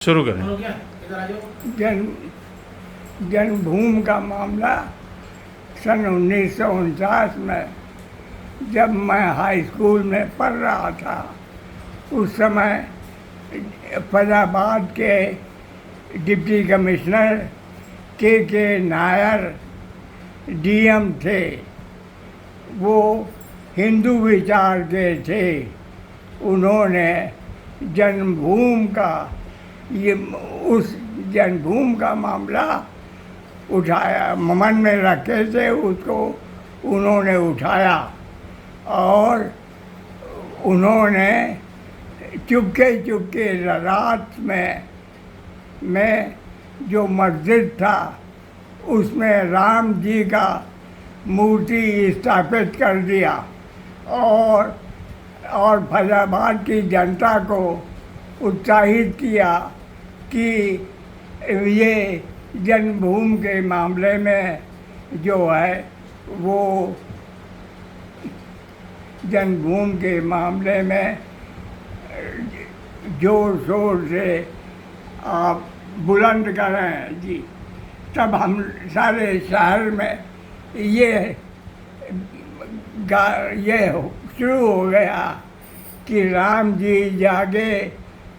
शुरू करें। जन्मभूमि का मामला सन 1949 में जब मैं हाई स्कूल में पढ़ रहा था, उस समय फैजाबाद के डिप्टी कमिश्नर के नायर डीएम थे। वो हिंदू विचार के थे। उन्होंने जन्मभूमि का उस जन्मभूमि का मामला उठाया, मन में रखे थे, उसको उन्होंने उठाया और उन्होंने चुपके चुपके रात में जो मस्जिद था उसमें राम जी का मूर्ति स्थापित कर दिया और फैजाबाद की जनता को उत्साहित किया कि ये जन्मभूमि के मामले में जो है वो जन्मभूमि के मामले में जोर शोर से आप बुलंद करें जी। तब हम सारे शहर में ये शुरू हो गया कि राम जी जागे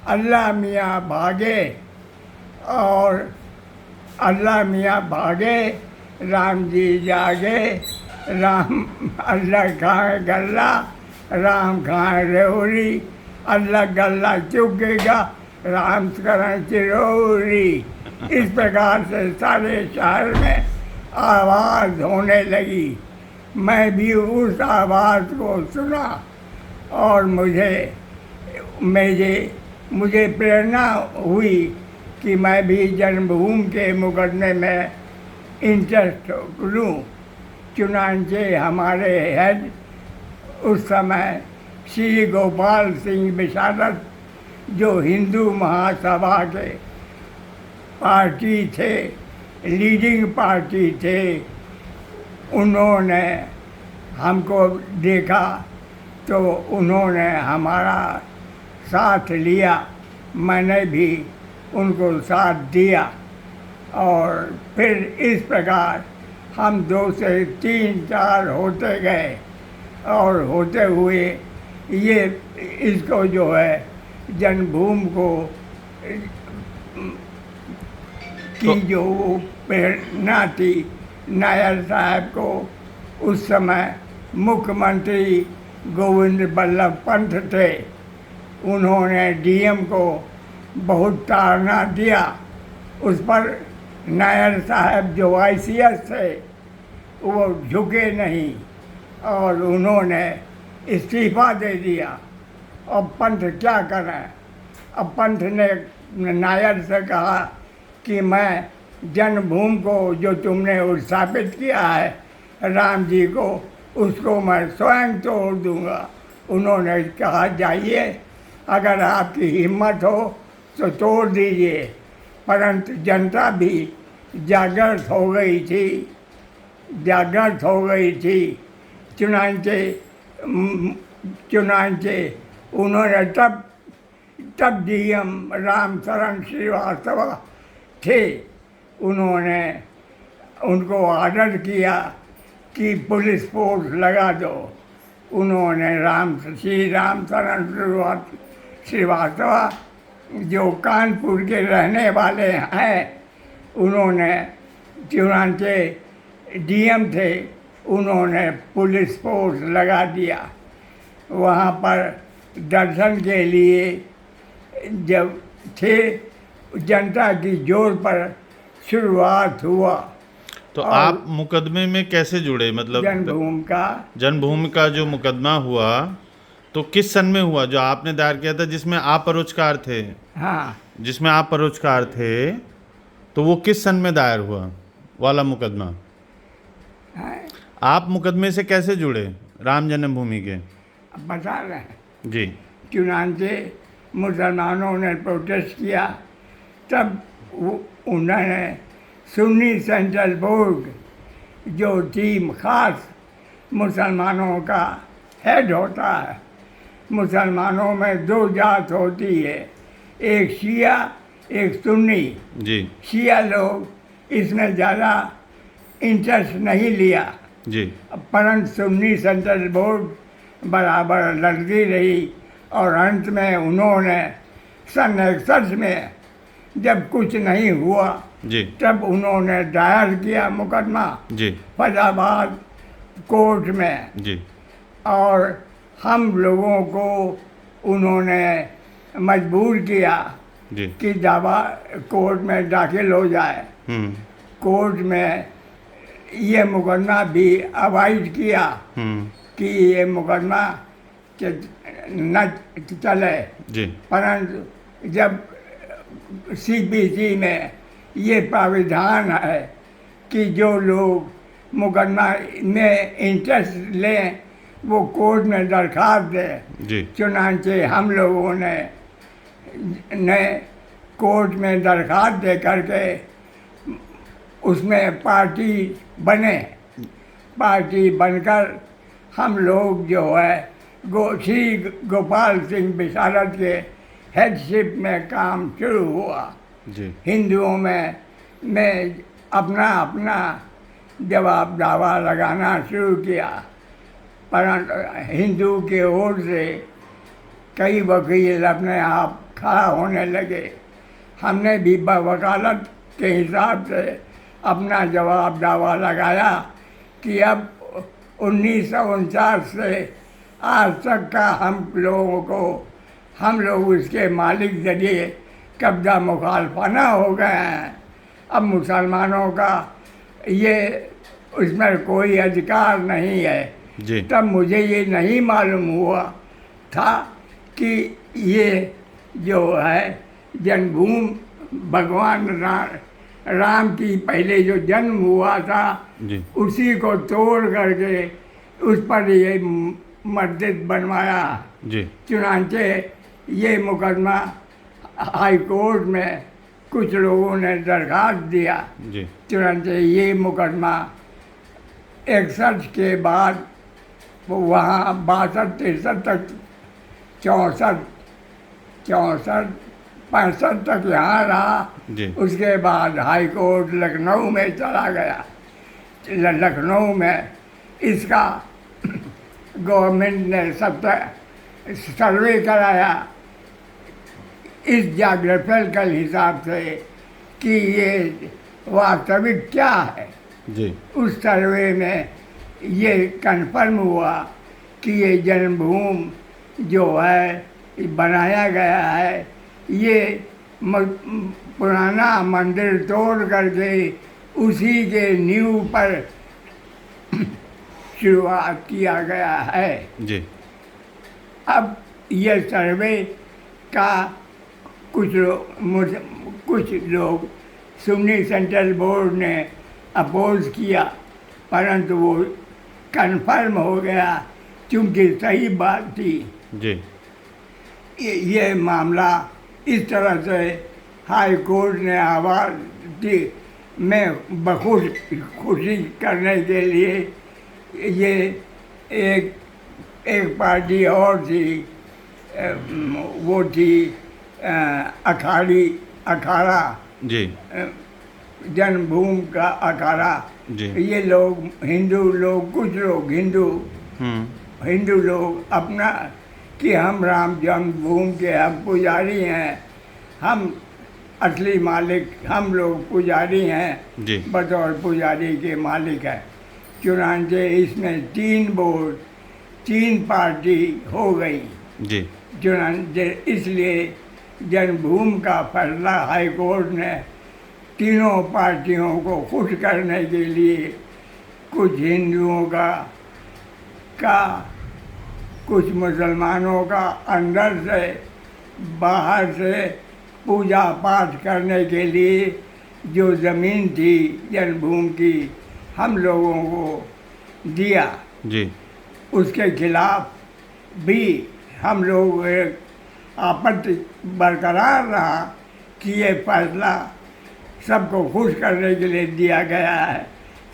अल्लाह मियाँ भागे, और अल्लाह मियाँ भागे राम जी जागे, राम अल्लाह खाए गल्ला राम खाए रेवड़ी, अल्लाह गल्ला चुगेगा राम करें चिरौरी। इस प्रकार से सारे शहर में आवाज़ होने लगी। मैं भी उस आवाज़ को सुना और मुझे प्रेरणा हुई कि मैं भी जन्मभूमि के मुकदमे में इंटरेस्ट लूँ। चुनांचे हमारे हेड उस समय श्री गोपाल सिंह विशारद, जो हिंदू महासभा के पार्टी थे, लीडिंग पार्टी थे, उन्होंने हमको देखा तो उन्होंने हमारा साथ लिया। मैंने भी उनको साथ दिया और फिर इस प्रकार हम 2 से 3 4 होते गए और होते हुए ये इसको जो है जन्मभूमि को की जो प्रेरणा थी, नायर साहब को उस समय मुख्यमंत्री गोविंद बल्लभ पंत थे। उन्होंने डीएम को बहुत ताड़ना दिया। उस पर नायर साहब जो आईसीएस थे वो झुके नहीं और उन्होंने इस्तीफा दे दिया। अब पंत क्या करें? अब पंत ने नायर से कहा कि मैं जन्मभूमि को जो तुमने स्थापित किया है राम जी को, उसको मैं स्वयं तोड़ दूंगा। उन्होंने कहा जाइए, अगर आपकी हिम्मत हो तो तोड़ दीजिए। परंतु जनता भी जागृत हो गई थी। चुनांचे उन्होंने तब डीएम राम शरण श्रीवास्तव थे। उन्होंने उनको ऑर्डर किया कि पुलिस फोर्स लगा दो। उन्होंने श्री राम शरण श्रीवास्तव, जो कानपुर के रहने वाले हैं, उन्होंने चुनांचे डीएम थे, उन्होंने पुलिस फोर्स लगा दिया। वहाँ पर दर्शन के लिए जब थे, जनता की जोर पर शुरुआत हुआ। तो आप मुकदमे में कैसे जुड़े? मतलब जन्मभूमि का जो मुकदमा हुआ तो किस सन में हुआ, जो आपने दायर किया था, जिसमें आप परोक्षकार थे? हाँ, जिसमें आप परोक्षकार थे, तो वो किस सन में दायर हुआ वाला मुकदमा? हाँ, आप मुकदमे से कैसे जुड़े राम जन्मभूमि के? बता रहे हैं जी। चुनांचे मुसलमानों ने प्रोटेस्ट किया, तब उन्होंने सुन्नी सेंट्रल बोर्ड, जो टीम खास मुसलमानों का हेड होता है, मुसलमानों में 2 जात होती है, एक शिया एक सुन्नी, जी शिया लोग इसमें ज़्यादा इंटरेस्ट नहीं लिया, जी परंतु सुन्नी सेंट्रल बोर्ड बराबर लड़ती रही और अंत में उन्होंने सन 61 में जब कुछ नहीं हुआ जी तब उन्होंने दायर किया मुकदमा जी फैजाबाद कोर्ट में, जी और हम लोगों को उन्होंने मजबूर किया जी कि दावा कोर्ट में दाखिल हो जाए। हम्म कोर्ट में ये मुकदमा भी अवॉइड किया कि ये मुकदमा न चले, जी परंतु जब सीपीसी में ये प्राविधान है कि जो लोग मुकदमा में इंटरेस्ट लें वो कोर्ट में दरख्वास्त दें, जी चुनांचे हम लोगों ने कोर्ट में दरख्वास्त दे करके उसमें पार्टी बने। पार्टी बनकर हम लोग जो है श्री गोपाल सिंह विशारद के हेडशिप में काम शुरू हुआ। जी हिंदुओं में अपना अपना जवाब दावा लगाना शुरू किया, परंतु हिंदू के ओर से कई वकील अपने आप खड़ा होने लगे। हमने भी वकालत के हिसाब से अपना जवाब दावा लगाया कि अब 1949 से आज तक का हम लोग उसके मालिक जरिए कब्जा मुखालफाना हो गए हैं। अब मुसलमानों का ये उसमें कोई अधिकार नहीं है। जी तब मुझे ये नहीं मालूम हुआ था कि ये जो है जन्मभूमि भगवान राम की पहले जो जन्म हुआ था जी उसी को तोड़ करके उस पर ये मस्जिद बनवाया। जी चुनांचे ये मुकदमा हाई कोर्ट में कुछ लोगों ने दरखास्त दिया, जी चुनांचे ये मुकदमा 61 के बाद वहाँ 62-63 तक 64-65 तक यहाँ रहा। जी उसके बाद हाई कोर्ट लखनऊ में चला गया। लखनऊ में इसका गवर्नमेंट ने सर्वे कराया इस जाग्राफिकल हिसाब से कि ये वास्तविक क्या है। जी उस सर्वे में ये कन्फर्म हुआ कि ये जन्मभूमि जो है बनाया गया है, ये पुराना मंदिर तोड़ करके उसी के नींव पर शुरुआत किया गया है। जी अब ये सर्वे का कुछ लोग सुन्नी सेंट्रल बोर्ड ने अपोज किया, परंतु वो कन्फर्म हो गया क्योंकि सही बात थी। जी ये मामला इस तरह से हाई कोर्ट ने आवाज़ दी में खुशी करने के लिए ये एक पार्टी और थी, वो थी अखाड़ा जी जन्मभूमि का अखाड़ा। जी ये लोग कुछ लोग हिंदू लोग अपना कि हम राम जन्मभूमि के हम पुजारी हैं, हम असली मालिक हम लोग पुजारी हैं, जी बतौर पुजारी के मालिक है। चुनांचे इसमें 3 पार्टी हो गई। जी चुनांचे इसलिए जन्मभूमि का फैसला हाई कोर्ट ने तीनों पार्टियों को खुश करने के लिए कुछ हिंदुओं का कुछ मुसलमानों का अंदर से बाहर से पूजा पाठ करने के लिए जो ज़मीन थी जन्मभूमि की हम लोगों को दिया, जी उसके खिलाफ भी हम लोग एक आपत्ति बरकरार रहा कि ये फैसला सबको खुश करने के लिए दिया गया है,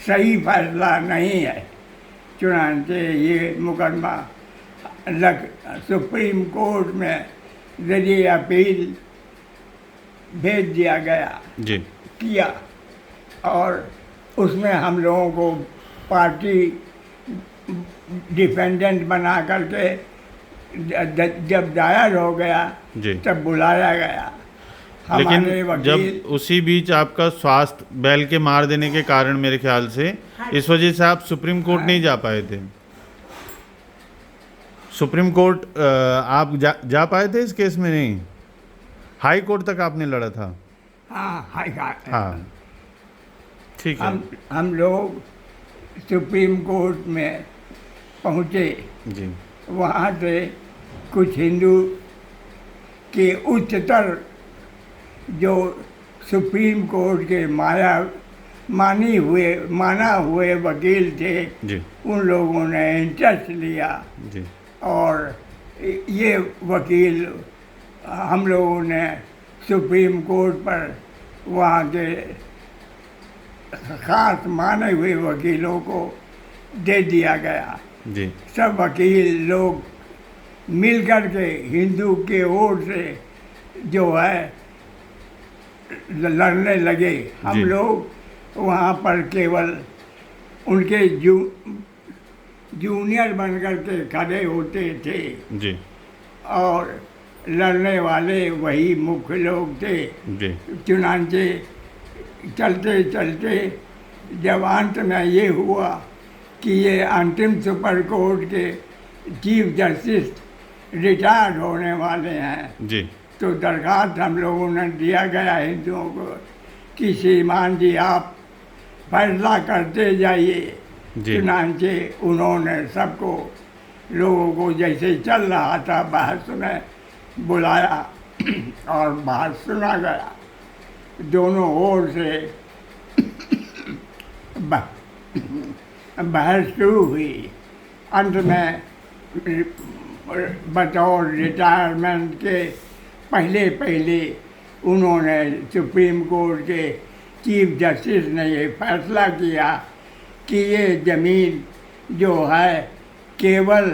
सही फैसला नहीं है। चुनांचे ये मुकदमा सुप्रीम कोर्ट में जरिए अपील भेज दिया गया जी किया, और उसमें हम लोगों को पार्टी डिफेंडेंट बना करके जब दायर हो गया जी। तब बुलाया गया। लेकिन हमारे वकील जब उसी बीच आपका स्वास्थ्य बैल के मार देने के कारण मेरे ख्याल से इस वजह से आप सुप्रीम कोर्ट नहीं जा पाए थे। सुप्रीम कोर्ट आप जा पाए थे इस केस में? नहीं, हाई कोर्ट तक आपने लड़ा था। हाँ हाँ ठीक है हम लोग सुप्रीम कोर्ट में पहुँचे। जी वहाँ से कुछ हिंदू के उच्चतर जो सुप्रीम कोर्ट के माना हुए वकील थे जी उन लोगों ने इंटरेस्ट लिया, जी और ये वकील हम लोगों ने सुप्रीम कोर्ट पर वहाँ के खास माने हुए वकीलों को दे दिया गया। जी सब वकील लोग मिल कर के हिंदू के ओर से जो है लड़ने लगे। हम जी। लोग वहाँ पर केवल उनके जूनियर बन कर के खड़े होते थे, जी और लड़ने वाले वही मुख्य लोग थे। जी चुनाचे चलते चलते जब अंत में ये हुआ कि ये अंतिम सुपर कोर्ट के चीफ जस्टिस रिटायर्ड होने वाले हैं, जी तो दरखास्त हम लोगों ने दिया गया हिंदुओं को कि श्रीमान जी आप फैसला करते जाइए। जी चुनाचे उन्होंने सबको लोगों को जैसे चल रहा था बहस में बुलाया और बहस सुना गया। दोनों ओर से बहस शुरू हुई। अंत में बतौर रिटायरमेंट के पहले उन्होंने सुप्रीम कोर्ट के चीफ जस्टिस ने ये फैसला किया कि ये ज़मीन जो है केवल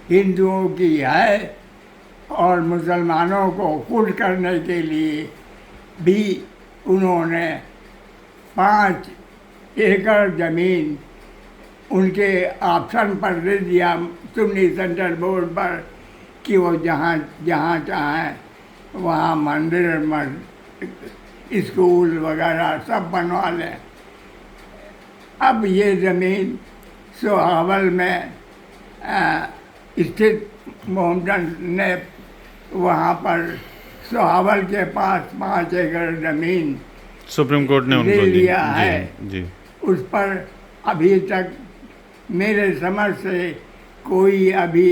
हिंदुओं की है, और मुसलमानों को खुश करने के लिए भी उन्होंने 5 एकड़ ज़मीन उनके ऑप्शन पर दे दिया सुन्नी सेंट्रल बोर्ड पर कि वो जहाँ चाहें वहाँ मंदिर स्कूल वगैरह सब बनवा लें। अब ये ज़मीन सोहावल में स्थित मोहम्मदन ने वहाँ पर सोहावल के पास 5 एकड़ ज़मीन सुप्रीम कोर्ट ने उनको ले दी। लिया है। जी उस पर अभी तक मेरे समझ से कोई अभी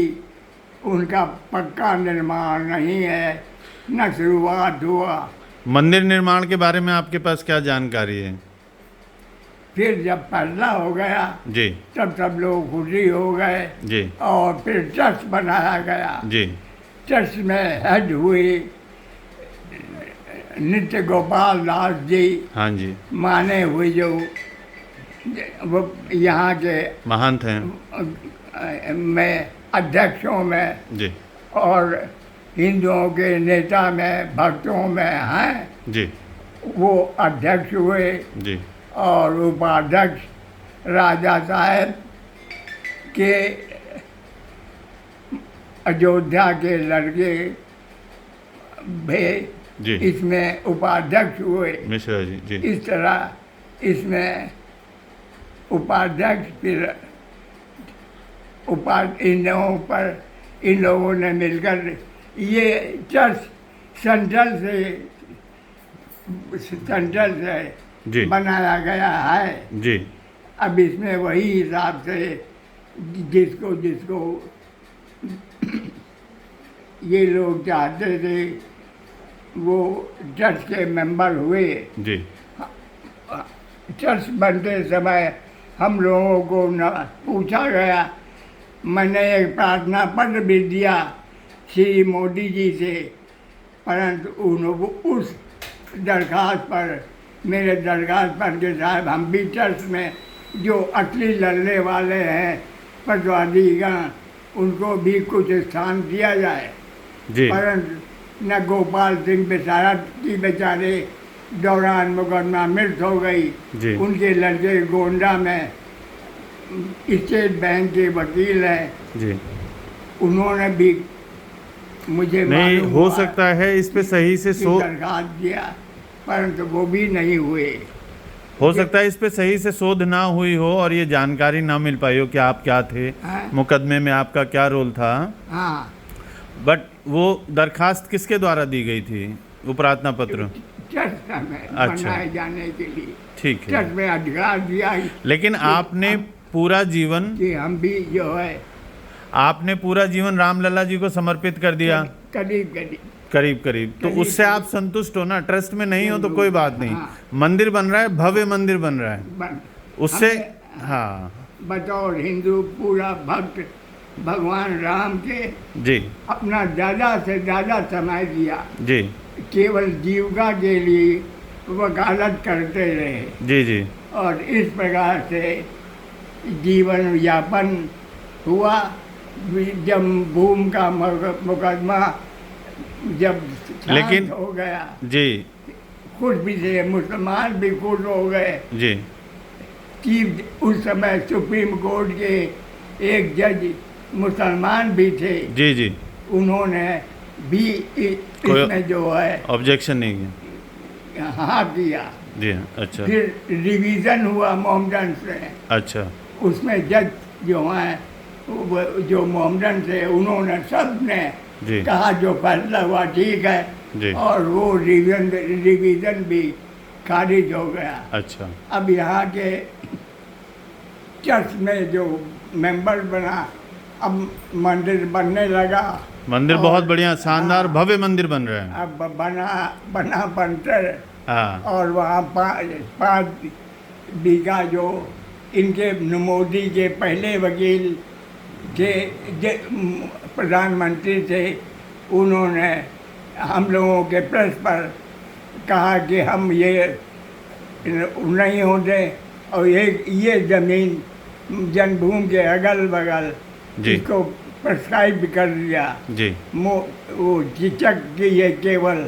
उनका पक्का निर्माण नहीं है, न शुरुआत हुआ। मंदिर निर्माण के बारे में आपके पास क्या जानकारी है? फिर जब फैसला हो गया जी तब सब लोग खुशी हो गए, जी और फिर ट्रस्ट बनाया गया। जी ट्रस्ट में हेड हुए नित्य गोपाल दास जी, हाँ जी माने हुए जो वो यहाँ के महंत हैं। में अध्यक्षों में जी और हिंदुओं के नेता में भक्तों में हैं, जी वो अध्यक्ष हुए। जी और उपाध्यक्ष राजा साहब के अयोध्या के लड़के भी जी इसमें उपाध्यक्ष हुए। मिश्रा जी जी इस तरह इसमें उपाध्यक्ष फिर इन लोगों ने मिलकर ये चर्च सेंट्रल से जी बनाया गया है। जी अब इसमें वही हिसाब से जिसको ये लोग चाहते थे वो चर्च के मेंबर हुए। जी चर्च बनते समय हम लोगों को न पूछा गया। मैंने एक प्रार्थना पत्र भी दिया श्री मोदी जी से, परंतु उस दरखास्त पर मेरे दरखास्त पर के साहब हम भी चर्च में जो असली लड़ने वाले हैं पटवादीगण उनको भी कुछ स्थान दिया जाए, जी परंतु न गोपाल सिंह विशारद की बेचारे दौरान मुकदमा मृत्यु हो गई। जी। उनके लड़के गोंडा में स्टेट बैंक के वकील हैं, जी। उन्होंने भी मुझे नहीं मालूम हो हुआ सकता है इस पे सही से कि दरखास्त दिया, परंतु वो भी नहीं हुए। हो सकता है इस पे सही से शोध ना हुई हो और ये जानकारी ना मिल पाई हो कि आप क्या थे, हाँ। मुकदमे में आपका क्या रोल था। हाँ, बट वो दरखास्त किसके द्वारा दी गई थी, वो प्रार्थना पत्र? ट्रस्ट में अच्छा। बनाए जाने के लिए ठीक है। ट्रस्ट में अधिकार दिया लेकिन आपने पूरा जीवन कि हम भी जो है आपने पूरा जीवन रामलला जी को समर्पित कर दिया, करीब करीब करीब करीब। तो करीब उससे आप संतुष्ट हो ना? ट्रस्ट में नहीं हो तो कोई बात नहीं, हाँ। मंदिर बन रहा है, भव्य मंदिर बन रहा है, बन उससे हमने हाँ बतौर हिंदू पूरा भक्त भगवान राम के जी अपना ज़्यादा से ज़्यादा समय दिया, जी केवल जीविका के लिए वकालत करते रहे जी जी और इस प्रकार से जीवन यापन हुआ। जब भूमि का मुकदमा जब लेकिन- शांत हो गया, जी खुश भी थे, मुसलमान भी खुश हो गए जी कि उस समय सुप्रीम कोर्ट के एक जज मुसलमान भी थे, जी जी उन्होंने भी कोई- इसमें जो है ऑब्जेक्शन नहीं है। हाँ किया। जी हाँ, अच्छा फिर रिवीजन हुआ मोहम्मदन से, अच्छा उसमें जज जो हैं जो मोहम्मदन थे उन्होंने सब ने जी कहा जो फैसला हुआ ठीक जी। है, और वो रिवीजन भी खारिज हो गया। अच्छा अब यहाँ के चर्च में जो मेंबर बना, अब मंदिर बनने लगा, मंदिर और- बहुत बढ़िया शानदार हाँ। भव्य मंदिर बन रहा है। अब बना बनकर हाँ और वहाँ 5 बीघा जो इनके मोदी के पहले वकील के प्रधानमंत्री थे, उन्होंने हम लोगों के प्रेस पर कहा कि हम ये नहीं होते और ये ज़मीन जन्मभूमि के अगल बगल जी। इसको प्रिस्क्राइब कर दिया। जी वो चिचक की ये केवल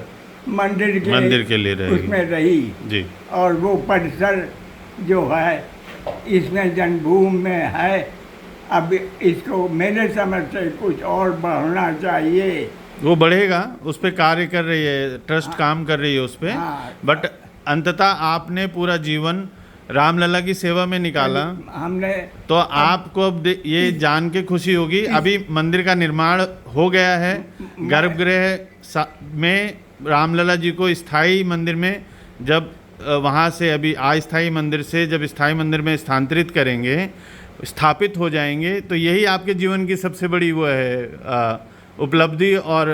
मंदिर के लिए रहेगी। उसमें रही, जी और वो परिसर जो है इसमें जन्मभूमि में है। अब इसको मेरे समझ से कुछ और बढ़ना चाहिए। वो बढ़ेगा, उस पर कार्य कर रही है, ट्रस्ट काम कर रही है उस पर। हाँ। बट अंततः आपने पूरा जीवन रामलला की सेवा में निकाला, हमने तो आपको अब ये जान के खुशी होगी अभी मंदिर का निर्माण हो गया है, गर्भगृह में रामलला जी को स्थायी मंदिर में जब वहाँ से अभी अस्थायी मंदिर से जब स्थायी मंदिर में स्थानांतरित करेंगे, स्थापित हो जाएंगे, तो यही आपके जीवन की सबसे बड़ी वो है उपलब्धि। और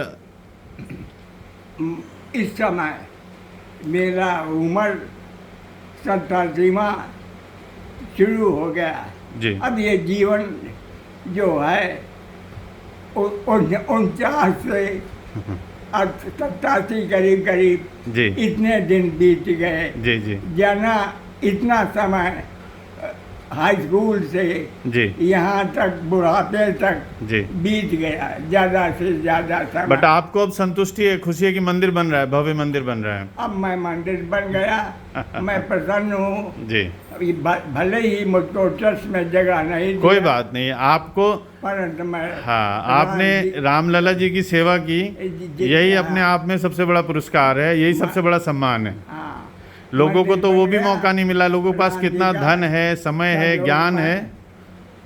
इस समय मेरा उम्र 87वां शुरू हो गया। जी अब ये जीवन जो है 49 से 87 करीब करीब जी इतने दिन बीत गए। जी जी जाना इतना समय हाई स्कूल से जी यहाँ तक बुढ़ापे तक जी। बीत गया, ज़्यादा से ज़्यादा समय। बट आपको अब संतुष्टि है, खुशी है कि मंदिर बन रहा है, भव्य मंदिर बन रहा है। अब मैं मंदिर बन गया, मैं प्रसन्न हूँ। जी अभी भले ही मुझको ट्रस्ट में जगह नहीं कोई दिया, बात नहीं, आपको परंतु मैं हाँ आपने रामलला जी की सेवा की, यही अपने आप में सबसे बड़ा पुरस्कार है, यही सबसे बड़ा सम्मान है। हाँ, लोगों को तो वो भी मंदिर बन मौका नहीं मिला, लोगों के पास प्रधान जी कितना का धन है, समय है, सहयोग ज्ञान है।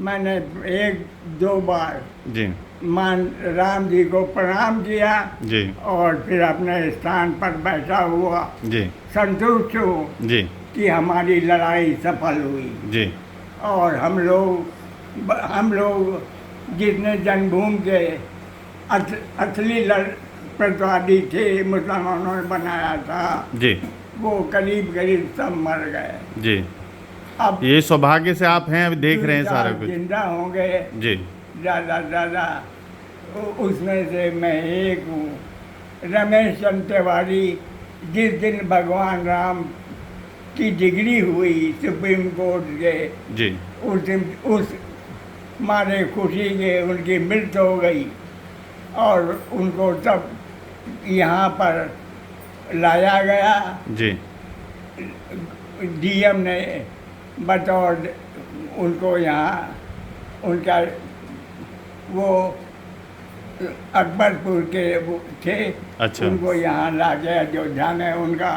मैंने 1-2 बार जी राम जी को प्रणाम किया जी और फिर अपने स्थान पर बैठा हुआ। जी संतुष्ट हूँ जी कि हमारी लड़ाई सफल हुई जी और हम लोग जितने जन्मभूमि के असली प्रतिवादी थे, मुसलमानों ने बनाया था, जी वो करीब करीब सब मर गए। जी। अब ये सौभाग्य से आप हैं, अभी देख रहे हैं सारा कुछ। जिंदा होंगे जी ज़्यादा उसमें से मैं एक हूँ। रमेश चंद्र तिवारी, जिस दिन भगवान राम की डिग्री हुई सुप्रीम कोर्ट के, जी उस दिन उस मारे खुशी के उनकी मृत्यु हो गई और उनको तब यहाँ पर लाया गया। जी डीएम ने बतौर उनको यहाँ उनका वो अकबरपुर के वो थे, अच्छा। उनको यहाँ ला के अयोध्या में उनका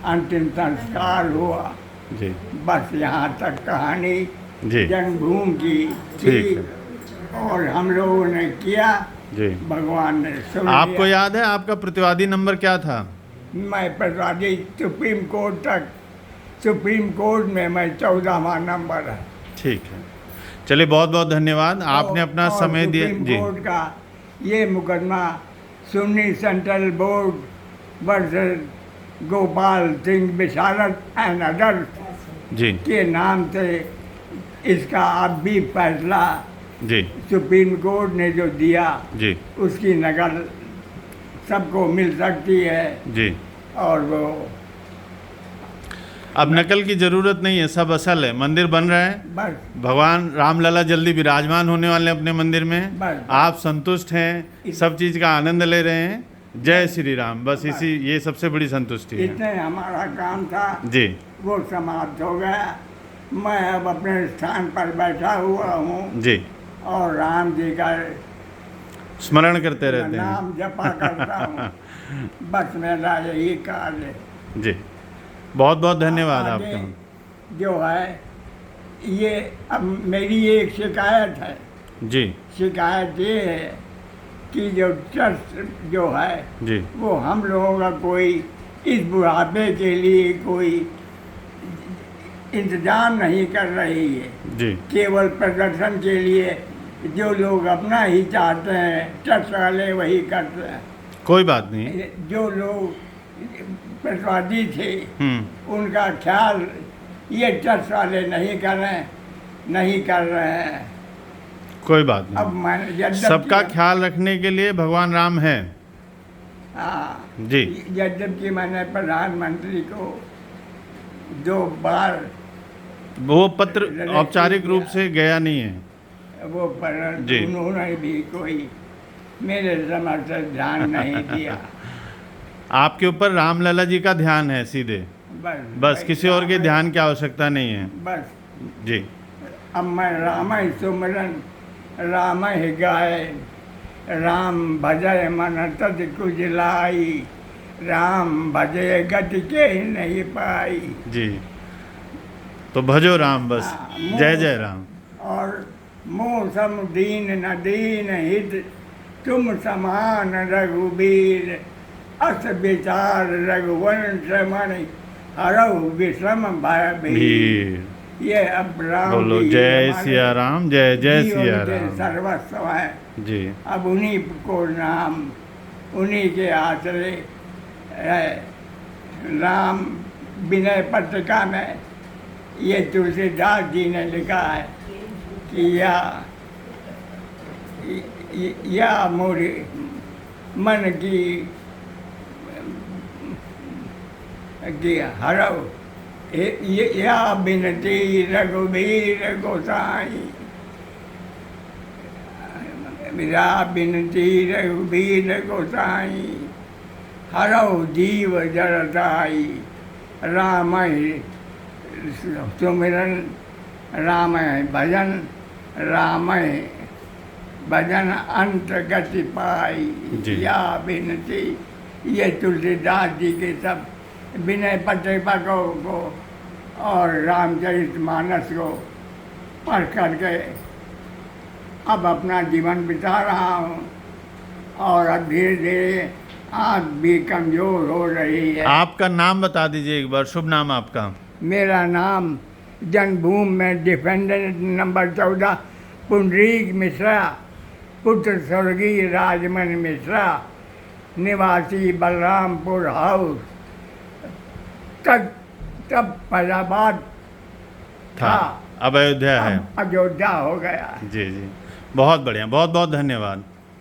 अंतिम संस्कार हुआ। जी बस यहाँ तक कहानी जी जन्मभूमि की ठीक थी और हम लोगों ने किया, जी। भगवान ने सुन आपको लिया। याद है आपका प्रतिवादी नंबर क्या था? मैं प्रतिवादी सुप्रीम कोर्ट तक, सुप्रीम कोर्ट में मैं 14वां नंबर है। ठीक है, चलिए बहुत बहुत धन्यवाद, आपने अपना और समय दिया। सुप्रीम जी कोर्ट का ये मुकदमा Sunni central board versus Gopal Singh Visharad and others ji के नाम से इसका अब भी फैसला जी सुप्रीम कोर्ट ने जो दिया जी उसकी नकल सबको मिल सकती है। जी। और वो अब नकल की जरूरत नहीं है, सब असल है। मंदिर बन रहा है, बस भगवान रामलला जल्दी विराजमान होने वाले हैं अपने मंदिर में। बस। आप संतुष्ट हैं, सब चीज़ का आनंद ले रहे हैं। जय श्री राम, बस इसी ये सबसे बड़ी संतुष्टि है। इतने हमारा काम था जी वो समाप्त हो गया। मैं अब अपने स्थान पर बैठा हुआ हूँ जी, और राम जी का स्मरण करते रहते हैं। नाम जपा करता हूँ। बस मेरा यही कार्य है। जी बहुत बहुत धन्यवाद आगे आपका। जो है ये अब मेरी एक शिकायत है। जी शिकायत ये है कि जो ट्रस्ट जो है जी वो हम लोगों का कोई इस बुढ़ापे के लिए कोई इंतजाम नहीं कर रही है। जी केवल प्रदर्शन के लिए जो लोग अपना ही चाहते हैं ट्रस्ट वाले वही करते हैं। कोई बात नहीं। जो लोग प्रतिवादी थे उनका ख्याल ये ट्रस्ट वाले नहीं कर रहे हैं। कोई बात अब नहीं, मैंने यद्यपि सबका ख्याल रखने के लिए भगवान राम है। हाँ, जी यद्यपि मैंने प्रधानमंत्री को 2 बार वो पत्र औपचारिक रूप से गया नहीं है। वो पर जी। उन्होंने भी कोई मेरे समझ से ध्यान नहीं दिया। आपके ऊपर रामलला जी का ध्यान है सीधे, बस किसी और के ध्यान की आवश्यकता नहीं है। बस जी अब मैं राम ही सुमरन राम ही गाय, राम भजय मन तज कुछ लाई, राम भजय गति के नहीं पाई। जी, तो भजो राम बस। हाँ, जय जय राम। और मोह सम दीन न दीन हित, तुम समान रघुबीर, अस विचार रघुवंश मणि, हरहु विषम भय भीर। भीड़ ये अब राम बोलो जी जय हमारे सिया राम, जय जय जीवन सिया के राम। सर्वस्व है। जी अब उन्हीं को नाम, उन्हीं के आश्रय है। राम विनय पत्रिका में ये तुलसीदास जी ने लिखा है कि या मोरी मन की हरव या बिनती रघुबीर गोसाई, या बिनती रघुबीर गोसाई, हरव जीव जरताई, राम सुमिरन राम भजन, राम भजन अंत गति पाई। जी। या बिनती, ये तुलसीदास जी के सब विनय पत्रिका को और रामचरित मानस को पढ़ करके अब अपना जीवन बिता रहा हूँ। और अब धीरे धीरे आँख भी कमज़ोर हो रही है। आपका नाम बता दीजिए एक बार, शुभ नाम आपका। मेरा नाम जन्मभूमि में डिफेंडेंट नंबर 14 पुंडरीक मिश्रा, पुत्र स्वर्गीय राजमन मिश्रा, निवासी बलरामपुर हाउस, तब फैजाबाद था, अब अयोध्या है। अब अयोध्या हो गया। जी जी, बहुत बढ़िया, बहुत बहुत धन्यवाद।